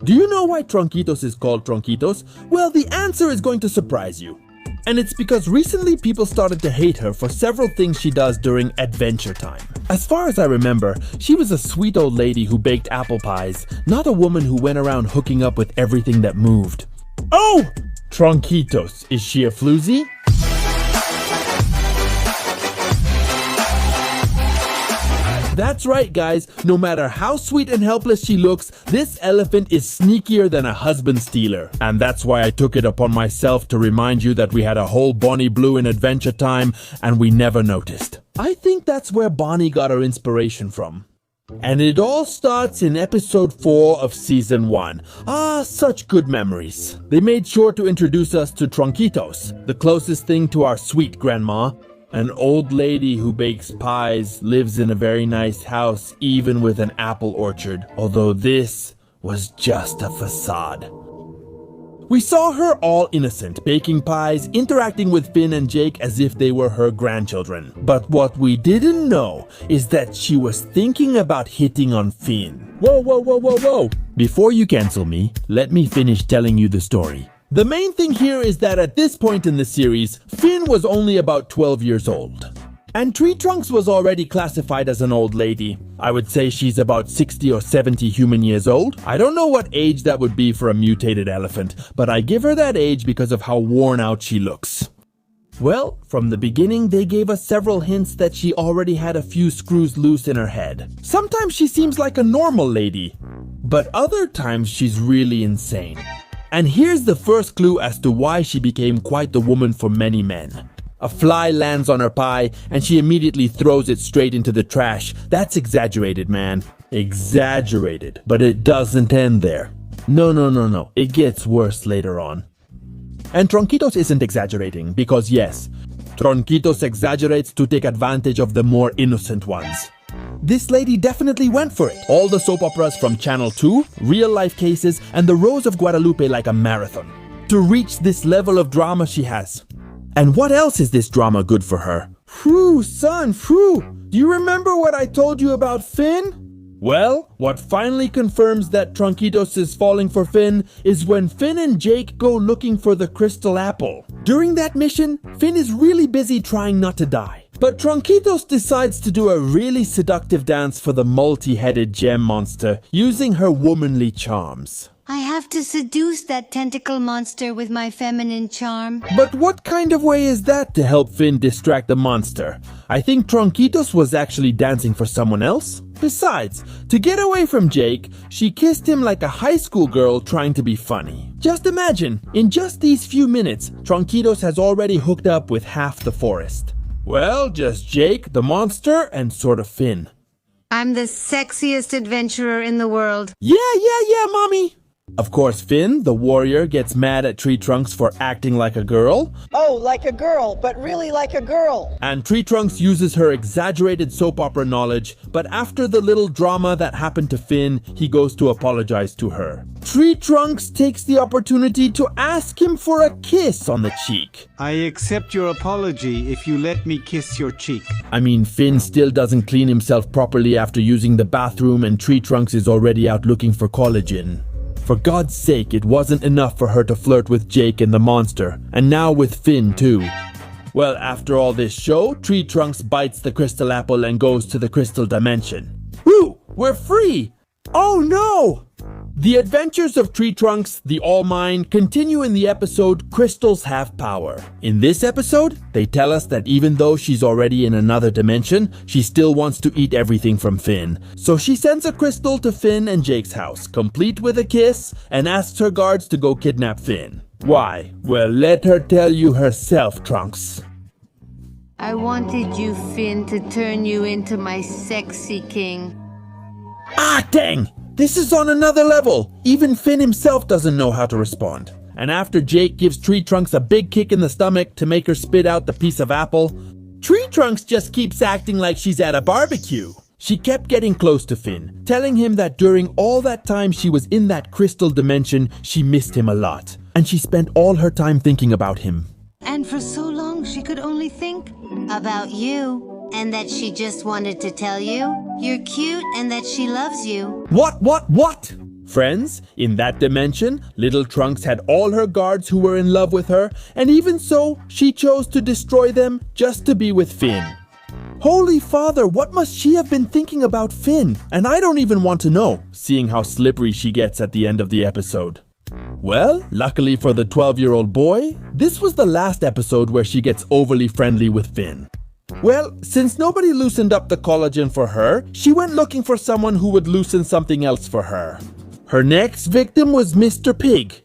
Do you know why Tronquitos is called Tronquitos? Well, the answer is going to surprise you. And it's because recently people started to hate her for several things she does during Adventure Time. As far as I remember, she was a sweet old lady who baked apple pies, not a woman who went around hooking up with everything that moved. Oh! Tronquitos, is she a floozy? That's right, guys. No matter how sweet and helpless she looks, this elephant is sneakier than a husband stealer. And that's why I took it upon myself to remind you that we had a whole Bonnie Blue in Adventure Time and we never noticed. I think that's where Bonnie got her inspiration from. And it all starts in episode 4 of season 1. Ah, such good memories. They made sure to introduce us to Tronquitos, the closest thing to our sweet grandma. An old lady who bakes pies, lives in a very nice house, even with an apple orchard, although this was just a facade. We saw her all innocent, baking pies, interacting with Finn and Jake as if they were her grandchildren. But what we didn't know is that she was thinking about hitting on Finn. Whoa. Before you cancel me, let me finish telling you the story. The main thing here is that at this point in the series, Finn was only about 12 years old. And Tree Trunks was already classified as an old lady. I would say she's about 60 or 70 human years old. I don't know what age that would be for a mutated elephant, but I give her that age because of how worn out she looks. Well, from the beginning, they gave us several hints that she already had a few screws loose in her head. Sometimes she seems like a normal lady, but other times she's really insane. And here's the first clue as to why she became quite the woman for many men. A fly lands on her pie and she immediately throws it straight into the trash. That's exaggerated, man. Exaggerated. But it doesn't end there. No. It gets worse later on. And Tronquitos isn't exaggerating because yes, Tronquitos exaggerates to take advantage of the more innocent ones. This lady definitely went for it. All the soap operas from Channel 2, real life cases, and the Rose of Guadalupe like a marathon. To reach this level of drama she has. And what else is this drama good for her? Phew, son, phew. Do you remember what I told you about Finn? Well, what finally confirms that Tronquitos is falling for Finn is when Finn and Jake go looking for the crystal apple. During that mission, Finn is really busy trying not to die. But Tronquitos decides to do a really seductive dance for the multi-headed gem monster using her womanly charms. I have to seduce that tentacle monster with my feminine charm. But what kind of way is that to help Finn distract the monster? I think Tronquitos was actually dancing for someone else. Besides, to get away from Jake, she kissed him like a high school girl trying to be funny. Just imagine, in just these few minutes, Tronquitos has already hooked up with half the forest. Well, just Jake, the monster, and sort of Finn. I'm the sexiest adventurer in the world. Yeah, mommy. Of course, Finn, the warrior, gets mad at Tree Trunks for acting like a girl. Oh, like a girl, but really like a girl. And Tree Trunks uses her exaggerated soap opera knowledge, but after the little drama that happened to Finn, he goes to apologize to her. Tree Trunks takes the opportunity to ask him for a kiss on the cheek. I accept your apology if you let me kiss your cheek. I mean, Finn still doesn't clean himself properly after using the bathroom and Tree Trunks is already out looking for collagen. For God's sake, it wasn't enough for her to flirt with Jake and the monster, and now with Finn too. Well, after all this show, Tree Trunks bites the crystal apple and goes to the crystal dimension. Woo! We're free! Oh no! The adventures of Tree Trunks, the All-Mine, continue in the episode Crystals Have Power. In this episode, they tell us that even though she's already in another dimension, she still wants to eat everything from Finn. So she sends a crystal to Finn and Jake's house, complete with a kiss, and asks her guards to go kidnap Finn. Why? Well, let her tell you herself, Trunks. I wanted you, Finn, to turn you into my sexy king. Ah, dang! This is on another level. Even Finn himself doesn't know how to respond. And after Jake gives Tree Trunks a big kick in the stomach to make her spit out the piece of apple, Tree Trunks just keeps acting like she's at a barbecue. She kept getting close to Finn, telling him that during all that time she was in that crystal dimension, she missed him a lot. And she spent all her time thinking about him. And for so long, she could only think about you. And that she just wanted to tell you you're cute and that she loves you. What? Friends, in that dimension, Little Trunks had all her guards who were in love with her, and even so, she chose to destroy them just to be with Finn. Holy Father, what must she have been thinking about Finn? And I don't even want to know, seeing how slippery she gets at the end of the episode. Well, luckily for the 12-year-old boy, this was the last episode where she gets overly friendly with Finn. Well, since nobody loosened up the collagen for her, she went looking for someone who would loosen something else for her. Her next victim was Mr. Pig.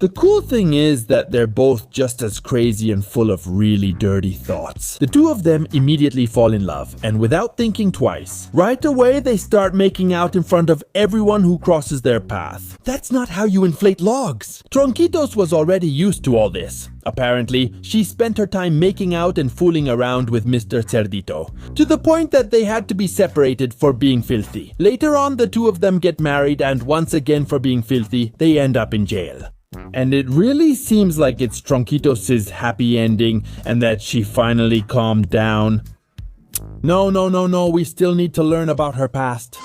The cool thing is that they're both just as crazy and full of really dirty thoughts. The two of them immediately fall in love, and without thinking twice, right away they start making out in front of everyone who crosses their path. That's not how you inflate logs. Tronquitos was already used to all this. Apparently, she spent her time making out and fooling around with Mr. Cerdito, to the point that they had to be separated for being filthy. Later on, the two of them get married, and once again for being filthy, they end up in jail. And it really seems like it's Tronquitos' happy ending and that she finally calmed down. No, we still need to learn about her past.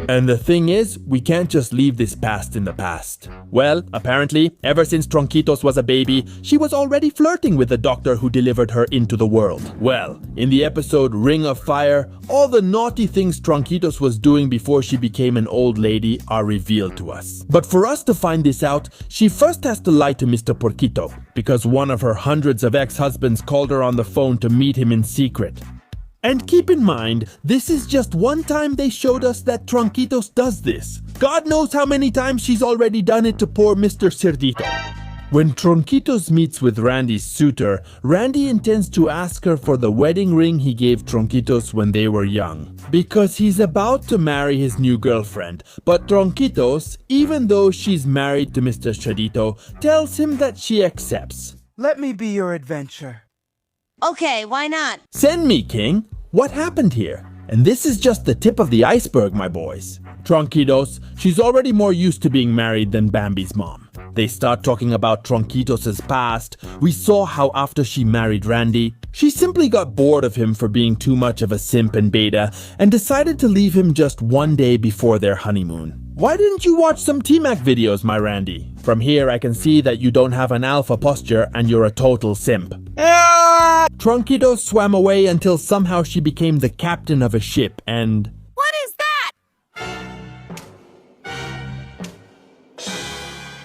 And the thing is, we can't just leave this past in the past. Well, apparently, ever since Tronquitos was a baby, she was already flirting with the doctor who delivered her into the world. Well, in the episode Ring of Fire, all the naughty things Tronquitos was doing before she became an old lady are revealed to us. But for us to find this out, she first has to lie to Mr. Porquito, because one of her hundreds of ex-husbands called her on the phone to meet him in secret. And keep in mind, this is just one time they showed us that Tronquitos does this. God knows how many times she's already done it to poor Mr. Cerdito. When Tronquitos meets with Randy's suitor, Randy intends to ask her for the wedding ring he gave Tronquitos when they were young, because he's about to marry his new girlfriend. But Tronquitos, even though she's married to Mr. Cerdito, tells him that she accepts. Let me be your adventure. Okay, why not? Send me, King. What happened here? And this is just the tip of the iceberg, my boys. Tronquitos, she's already more used to being married than Bambi's mom. They start talking about Tronquitos' past. We saw how after she married Randy, she simply got bored of him for being too much of a simp and beta and decided to leave him just one day before their honeymoon. Why didn't you watch some T-Mac videos, my Randy? From here I can see that you don't have an alpha posture and you're a total simp. Tronquitos swam away until somehow she became the captain of a ship and... What is that?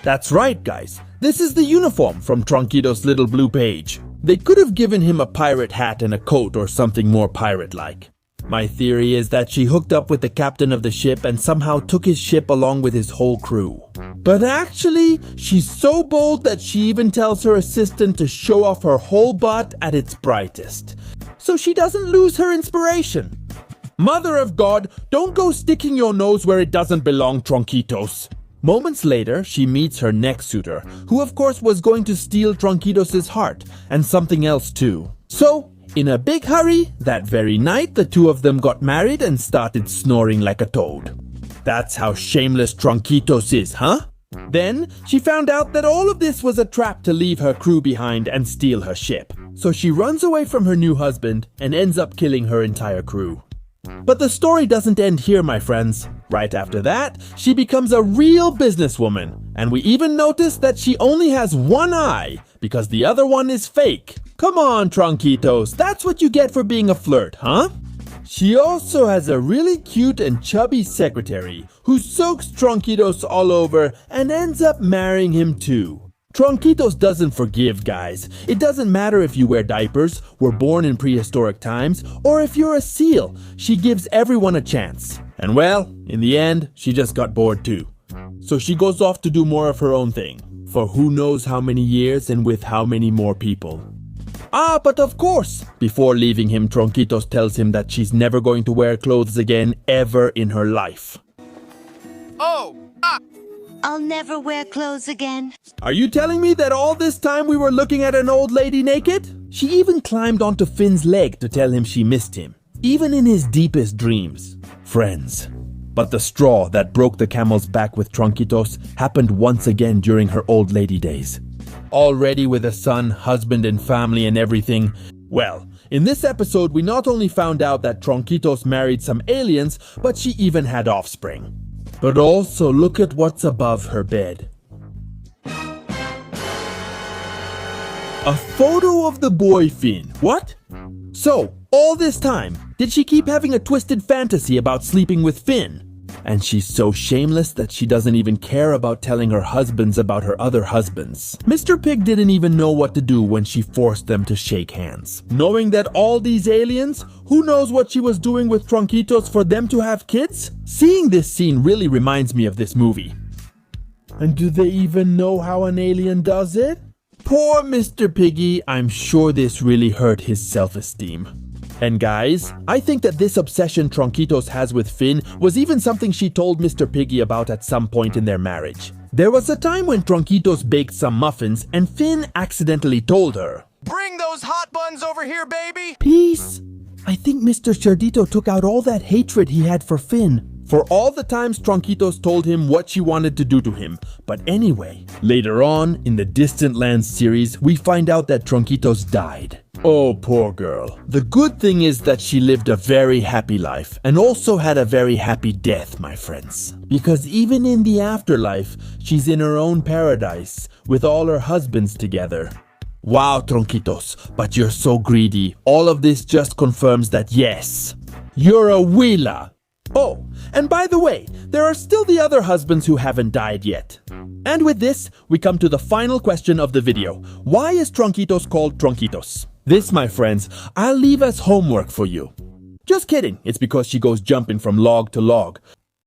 That's right, guys. This is the uniform from Tronquitos' little blue page. They could have given him a pirate hat and a coat or something more pirate-like. My theory is that she hooked up with the captain of the ship and somehow took his ship along with his whole crew. But actually, she's so bold that she even tells her assistant to show off her whole butt at its brightest, so she doesn't lose her inspiration. Mother of God, don't go sticking your nose where it doesn't belong, Tronquitos. Moments later, she meets her next suitor, who of course was going to steal Tronquitos' heart, and something else too. So, in a big hurry, that very night the two of them got married and started snoring like a toad. That's how shameless Tronquitos is, huh? Then, she found out that all of this was a trap to leave her crew behind and steal her ship. So she runs away from her new husband and ends up killing her entire crew. But the story doesn't end here, my friends. Right after that, she becomes a real businesswoman. And we even notice that she only has one eye, because the other one is fake. Come on, Tronquitos, that's what you get for being a flirt, huh? She also has a really cute and chubby secretary who soaks Tronquitos all over and ends up marrying him too. Tronquitos doesn't forgive, guys. It doesn't matter if you wear diapers, were born in prehistoric times, or if you're a seal. She gives everyone a chance. And well, in the end, she just got bored too. So she goes off to do more of her own thing, for who knows how many years and with how many more people. But of course, before leaving him, Tronquitos tells him that she's never going to wear clothes again ever in her life. I'll never wear clothes again. Are you telling me that all this time we were looking at an old lady naked? She even climbed onto Finn's leg to tell him she missed him, even in his deepest dreams. Friends. But the straw that broke the camel's back with Tronquitos happened once again during her old lady days. Already with a son, husband and family and everything, well, In this episode, we not only found out that Tronquitos married some aliens, but she even had offspring. But also, look at what's above her bed. A photo of the boy Finn. What? So, all this time, did she keep having a twisted fantasy about sleeping with Finn? And she's so shameless that she doesn't even care about telling her husbands about her other husbands. Mr. Pig didn't even know what to do when she forced them to shake hands. Knowing that all these aliens, who knows what she was doing with Tronquitos for them to have kids? Seeing this scene really reminds me of this movie. And do they even know how an alien does it? Poor Mr. Piggy, I'm sure this really hurt his self-esteem. And guys, I think that this obsession Tronquitos has with Finn was even something she told Mr. Piggy about at some point in their marriage. There was a time when Tronquitos baked some muffins and Finn accidentally told her, "Bring those hot buns over here, baby!" "Peace." I think Mr. Cerdito took out all that hatred he had for Finn, for all the times Tronquitos told him what she wanted to do to him. But anyway, later on, in the Distant Lands series, we find out that Tronquitos died. Oh, poor girl. The good thing is that she lived a very happy life and also had a very happy death, my friends. Because even in the afterlife, she's in her own paradise with all her husbands together. Wow, Tronquitos, but you're so greedy. All of this just confirms that yes, you're a Wheeler. Oh, and by the way, there are still the other husbands who haven't died yet. And with this, we come to the final question of the video. Why is Tronquitos called Tronquitos? This, my friends, I'll leave as homework for you. Just kidding, it's because she goes jumping from log to log.